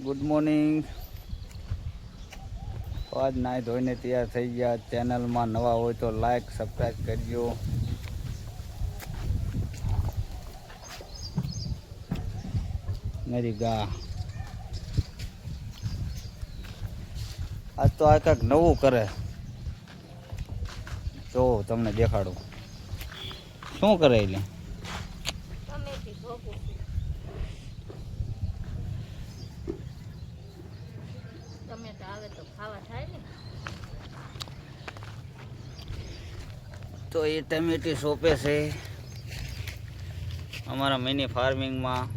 Good morning. આજ નાહી ધોઈને તૈયાર થઈ ગયા. ચેનલમાં નવા હોય તો લાઈક સબસ્ક્રાઈબ કરજો. મેરી ગા આજ તો આ કંઈક નવું કરે. જો તમને દેખાડું શું કરે એટલે. તો એ ટમેટી સોંપે છે અમારા મિની ફાર્મિંગમાં.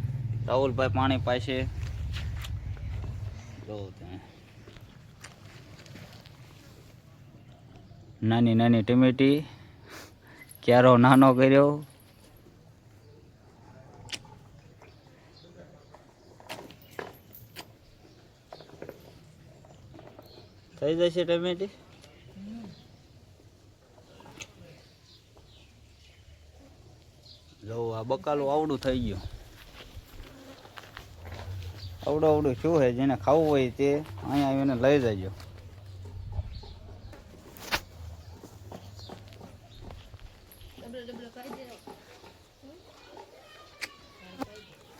રાહુલભાઈ પાણી પાશે. જો નાની નાની ટમેટી, ક્યારો નાનો કર્યો. થઈ જશે ટમેટી. જો આ બકાલું આવડું થઈ ગયું. આવડું શું છે, જેને ખાવું હોય તે અહીંયા આવીને લઈ જજો.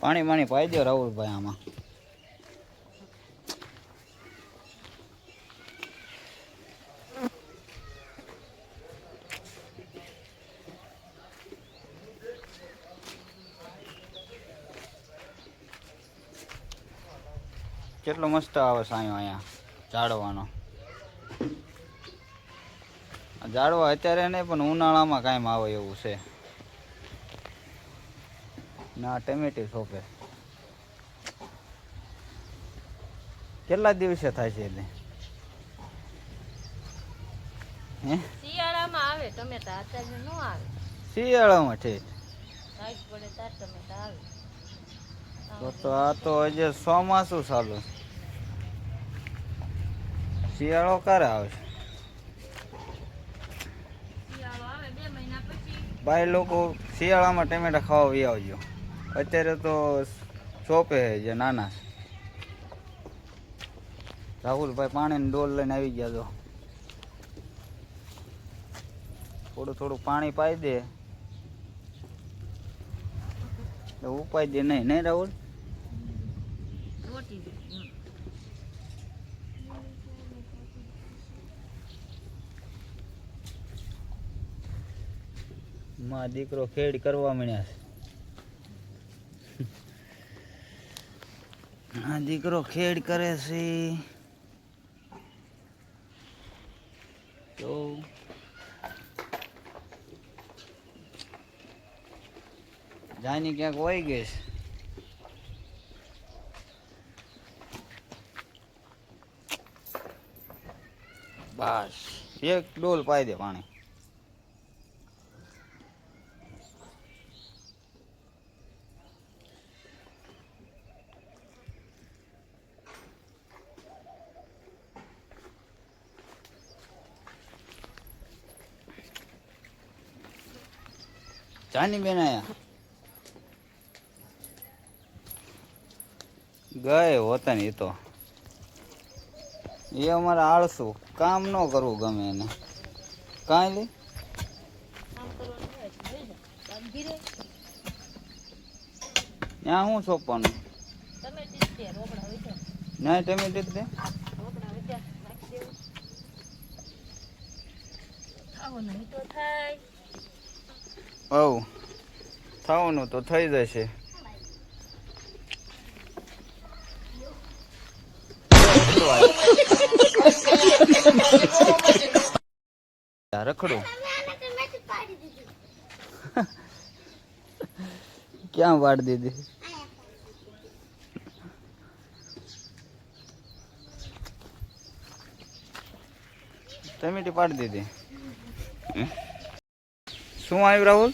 પાણી પાઈ દો રાહુલભાઈ આમાં. કેટલો મસ્ત આવે સાયો અહીંયા ઝાડવાનો. ઝાડવા અત્યારે નહીં પણ ઉનાળામાં કાંઈ આવે એવું છે. ના ટમેટી સોંપે. કેટલા દિવસે થાય છે એટલે? શિયાળામાં આવે ટમેટા, અત્યારે ન આવે. શિયાળામાં છે પડે તાર ટમેટા આવે. તો આ તો હજી ચોમાસું ચાલુ. શિયાળો ક્યારે આવશે? શિયાળો આવે 2 મહિના પછી. ભાઈ લોકો શિયાળામાં ટમેટા ખાવા વી આવજો. અત્યારે તો સોંપે જે નાના. રાહુલભાઈ પાણીની ડોલ લઈને આવી ગયા. તો થોડું થોડું પાણી પાઈ દે તો ઉપાય દે નહીં. નહીં રાહુલ? માં દીકરો ખેડ કરવા માંડ્યા છે. હા, દીકરો ખેડ કરે છે. તો જાની ક્યાંક વહી ગઈ છે. બસ એક ડોલ પાઈ દે પાણી. જાની બેન આયા ગયે હોતા ને. તો એ અમારા આળસુ, કામ ન કરવું ગમે એને. કાંઈ લે ત્યાં શું સોંપવાનું? ના ટમેટી જ દે. હવ થવાનું તો થઈ જશે. રખડું ક્યાં પાડી દીધી? ટમેટી પાડી દીધી. શું આવ્યું રાહુલ?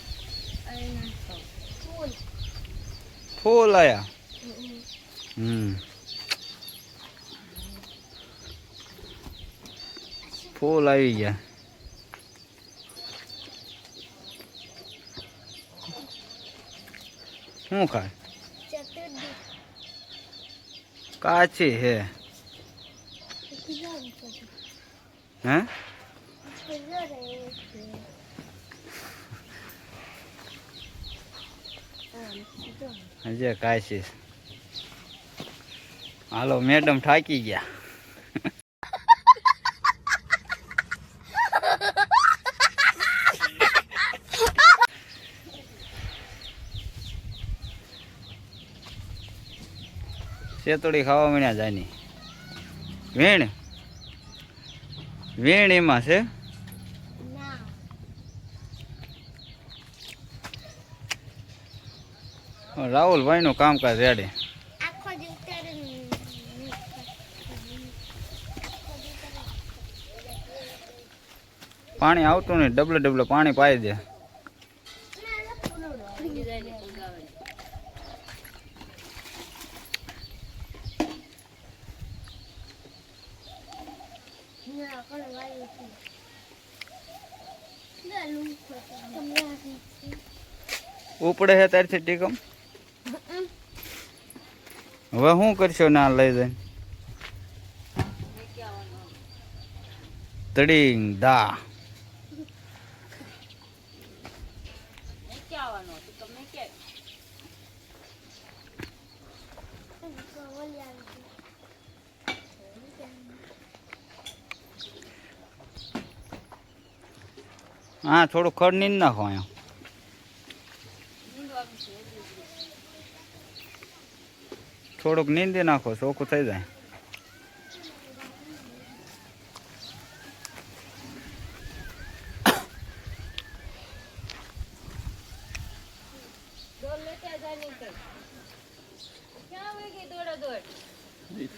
ફૂલ આયા. ફૂલ આવી ગયા. શું ખાય? કાચી હે હે હજે કાચી હાલો મેડમ થાકી ગયા શેતોડી ખાવા મળ્યા જાની વીણ વીણ એમાં છે રાહુલભાઈ નું કામકાજ રેડી પાણી આવતું નહીં ડબલે ડબલે પાણી પાઈ દે ઉપડે છે ત્યારથી ટીકમ હવે શું કરશો ના લઈ જઈને તડીંગ દા હા થોડું ખડ નીંદ નાખો અહીંયા થોડુંક નીંદી નાખો ચોખ્ખું થઈ જાય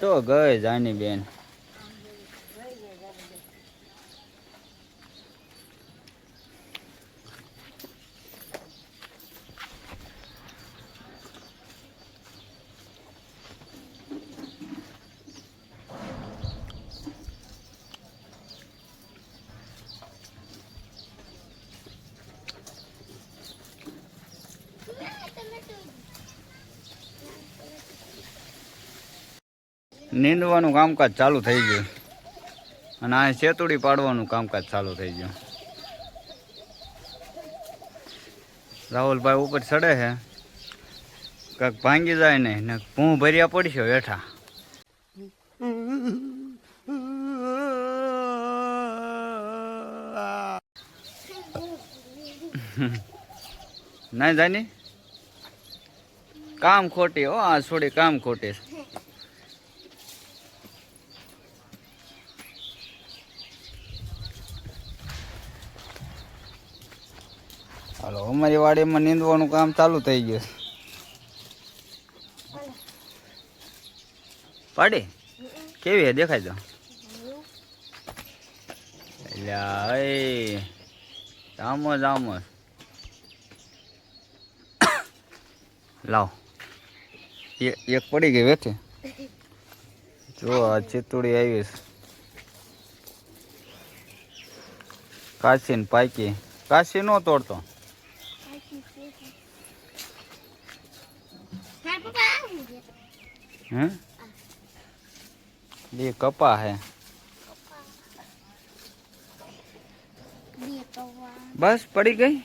તો ગઈ જાની બેન નીંદવાનું કામકાજ ચાલુ થઈ ગયું અને આ શેતુડી પાડવાનું કામકાજ ચાલુ થઈ ગયું રાહુલભાઈ ઉપર ચડે છે કાંક ભાંગી જાય નહીં ને ભૂં ભર્યા પડશે બેઠા નહીં જાની કામ ખોટી હો આ છોડી કામ ખોટી હાલો અમારી વાડીમાં નીંદવાનું કામ ચાલુ થઈ ગયું પાડી કેવી હે દેખાય તો એટલે જામો જામો લાવ એક પડી ગઈ વેઠી જો આ ચિત્તુડી આવી કાશી ને પાકી કાશી નો તોડતો હે ये कपा है बस पड़ी गई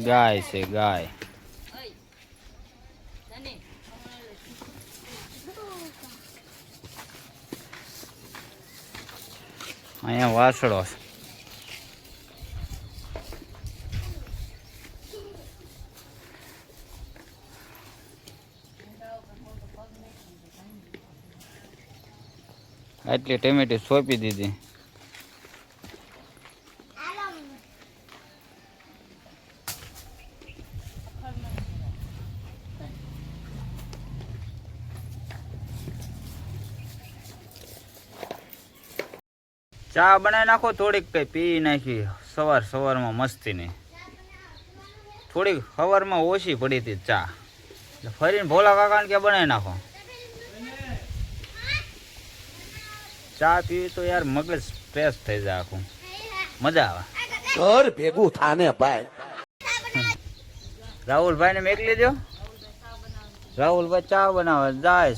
गाय से गाय અહીંયા વાસળો છે આટલી ટમેટી સોંપી દીધી ચા બનાવી નાખો થોડીક, કઈ પી નાખી સવારમાં મસ્તી નહીં. થોડીક સવારમાં ઓછી પડી હતી ચા, ફરીને ભોલા કાકાને કે બનાવી નાખો. ચા પીવી તો યાર મગજ ફ્રેશ થઈ જાય, આખું મજા આવે. ઘર ભેગું થાને ભાઈ. રાહુલભાઈ ને મેકલી દો. રાહુલભાઈ ચા બનાવે જાય.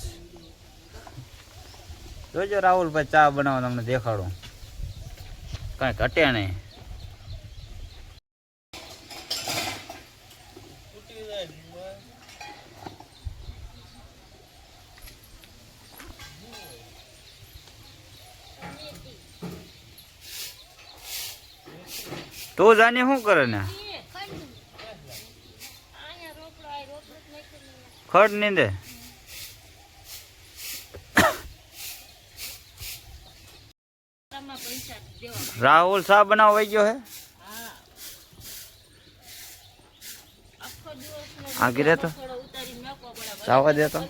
જોજો રાહુલભાઈ ચા બનાવો, તમને દેખાડું, કઈ ઘટે નહીં. તો જાને શું કરે ને, ખડ નીંદે. રાહુલ શા બનાવવા ગયો હે? આગળ તો સાવા દે તો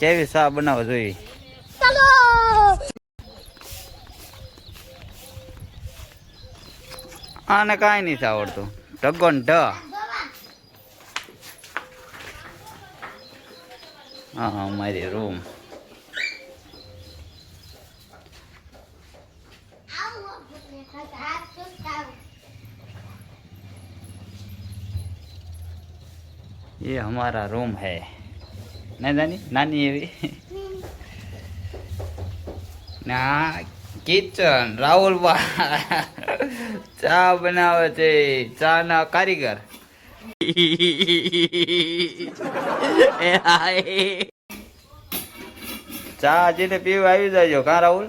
કેવી શા બનાવવા જોઈએ. આને કાંઈ નથી આવડતું. ઢગો ને ઢ. હા અમારી રૂમ. ये हमारा रूम है नहीं नानी, नानी एवी ना किचन. राहुल ચા બનાવે છે, ચા ના કારીગર. ચા જેને પીવા આવી જાજો. કા રાહુલ?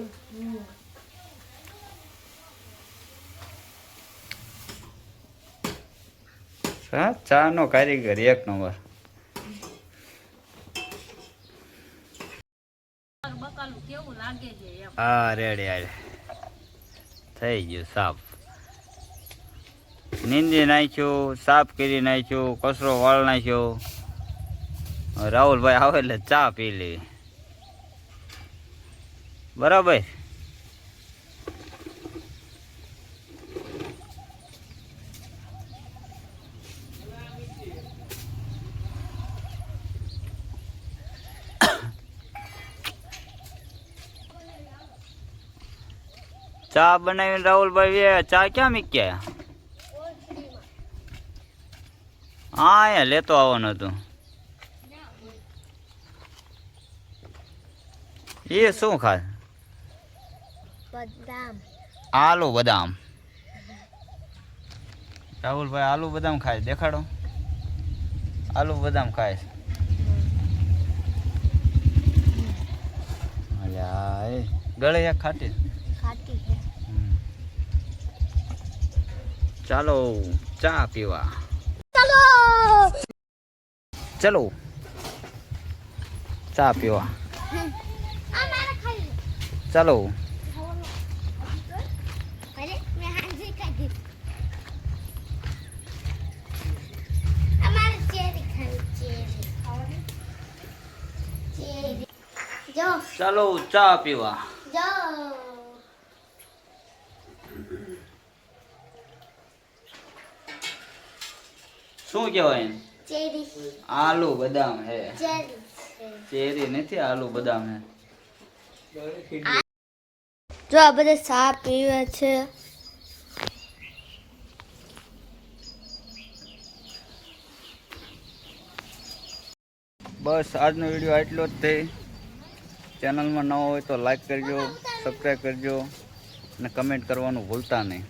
હા, ચા નો કારીગર એક નંબર. હા રેડી હાલ થઈ ગયું સાફ. નીંદી નાખ્યું, સાફ કરી નાખ્યું, કચરો વાળ નાખ્યો. રાહુલભાઈ આવે એટલે ચા પી લેવી. બરાબર. ચા બનાવીને રાહુલભાઈ ચા ક્યાં મૂક્યા? હા અહીંયા લેતો આવવાનું હતું. એ શું ખાય? બદામ. આલુ બદામ. રાહુલભાઈ આલુ બદામ ખાય, દેખાડો. આલુ બદામ ખાય. અલ્યા એ ગળે એક ખાટી. ખાટી છે. ચાલો ચા પીવા. ચલો ચા પીવા. ચાલો. ચાલો ચા પીવા. શું કહેવાય? આલુ બદામ હે. ચેરી નથી, આલુ બદામ હે. જો આ બધા ચા પીવે છે. બસ આજનો વિડીયો આટલો જ છે. ચેનલમાં ન હોય તો લાઈક કરજો, સબસ્ક્રાઈબ કરજો અને કમેન્ટ કરવાનું ભૂલતા નહીં.